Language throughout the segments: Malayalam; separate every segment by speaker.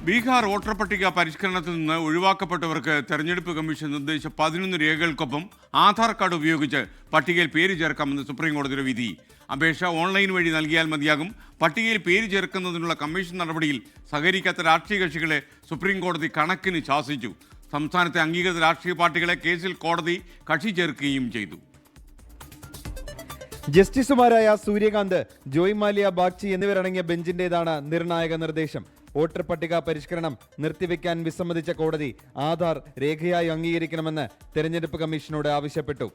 Speaker 1: ബീഹാർ വോട്ടർ പട്ടിക പരിഷ്കരണത്തിൽ നിന്ന് ഒഴിവാക്കപ്പെട്ടവർക്ക് തെരഞ്ഞെടുപ്പ് കമ്മീഷൻ നിർദ്ദേശിച്ച 11 രേഖകൾക്കൊപ്പം ആധാർ കാർഡ് ഉപയോഗിച്ച് പട്ടികയിൽ പേര് ചേർക്കാമെന്ന് സുപ്രീം കോടതിയുടെ വിധി. അപേക്ഷ ഓൺലൈൻ വഴി നൽകിയാൽ മതിയാകും. പട്ടികയിൽ പേര് ചേർക്കുന്നതിനുള്ള കമ്മീഷൻ നടപടിയിൽ സഹകരിക്കാത്ത രാഷ്ട്രീയ കക്ഷികളെ സുപ്രീം കോടതി കണക്കിന് ശാസിച്ചു. സംസ്ഥാനത്തെ അംഗീകൃത രാഷ്ട്രീയ പാർട്ടികളെ കേസിൽ കോടതി കക്ഷി ചേർക്കുകയും ചെയ്തു.
Speaker 2: ജസ്റ്റിസുമാരായ സൂര്യകാന്ത്, ജോയ് മാലിയ ബാഗ്ചി എന്നിവരടങ്ങിയ ബെഞ്ചിന്റേതാണ് നിർണായക നിർദ്ദേശം. വോട്ടർ പട്ടിക പരിഷ്കരണം നിർത്തിവെക്കാൻ വിസമ്മതിച്ച കോടതി ആധാർ രേഖയായി അംഗീകരിക്കണമെന്ന് തെരഞ്ഞെടുപ്പ് കമ്മീഷനോട് ആവശ്യപ്പെട്ടു.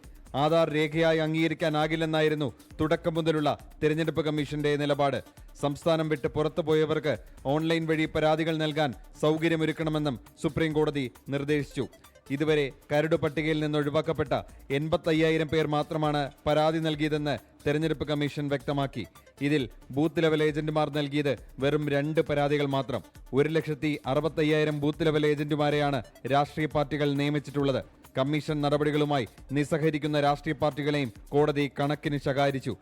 Speaker 2: ആധാർ രേഖയായി അംഗീകരിക്കാനാകില്ലെന്നായിരുന്നു തുടക്കം മുതലുള്ള തെരഞ്ഞെടുപ്പ് കമ്മീഷന്റെ നിലപാട്. സംസ്ഥാനം വിട്ട് പുറത്തുപോയവർക്ക് ഓൺലൈൻ വഴി പരാതികൾ നൽകാൻ സൗകര്യമൊരുക്കണമെന്നും സുപ്രീം കോടതി നിർദ്ദേശിച്ചു. ഇതുവരെ കരട് പട്ടികയിൽ നിന്ന് ഒഴിവാക്കപ്പെട്ട 85,000 പേർ മാത്രമാണ് പരാതി നൽകിയതെന്ന് തെരഞ്ഞെടുപ്പ് കമ്മീഷൻ വ്യക്തമാക്കി. ഇതിൽ ബൂത്ത് ലെവൽ ഏജന്റുമാർ നൽകിയത് വെറും 2 പരാതികൾ മാത്രം. 1,65,000 ബൂത്ത് ലെവൽ ഏജന്റുമാരെയാണ് രാഷ്ട്രീയ പാർട്ടികൾ നിയമിച്ചിട്ടുള്ളത്. കമ്മീഷൻ നടപടികളുമായി നിസ്സഹകരിക്കുന്ന രാഷ്ട്രീയ പാർട്ടികളെയും കോടതി കണക്കിന് ശകാരിച്ചു.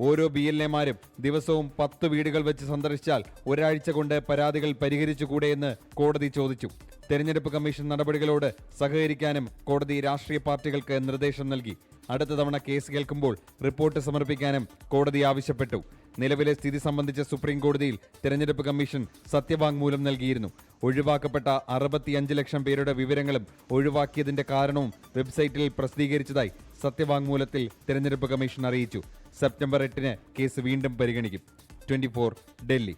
Speaker 2: ഓരോ BLA-മാരും ദിവസവും 10 വീടുകൾ വെച്ച് സന്ദർശിച്ചാൽ ഒരാഴ്ച കൊണ്ട് പരാതികൾ പരിഹരിച്ചുകൂടെയെന്ന് കോടതി ചോദിച്ചു. തെരഞ്ഞെടുപ്പ് കമ്മീഷൻ നടപടികളോട് സഹകരിക്കാനും കോടതി രാഷ്ട്രീയ പാർട്ടികൾക്ക് നിർദ്ദേശം നൽകി. അടുത്ത തവണ കേസ് കേൾക്കുമ്പോൾ റിപ്പോർട്ട് സമർപ്പിക്കാനും കോടതി ആവശ്യപ്പെട്ടു. നിലവിലെ സ്ഥിതി സംബന്ധിച്ച സുപ്രീം കോടതിയിൽ തെരഞ്ഞെടുപ്പ് കമ്മീഷൻ സത്യവാങ്മൂലം നൽകിയിരുന്നു. ഒഴിവാക്കപ്പെട്ട 65 ലക്ഷം പേരുടെ വിവരങ്ങളും ഒഴിവാക്കിയതിന്റെ കാരണവും വെബ്സൈറ്റിൽ പ്രസിദ്ധീകരിച്ചതായി സത്യവാങ്മൂലത്തിൽ തെരഞ്ഞെടുപ്പ് കമ്മീഷൻ അറിയിച്ചു. സെപ്റ്റംബർ 8-ന് കേസ് വീണ്ടും പരിഗണിക്കും. 24 ഡൽഹി.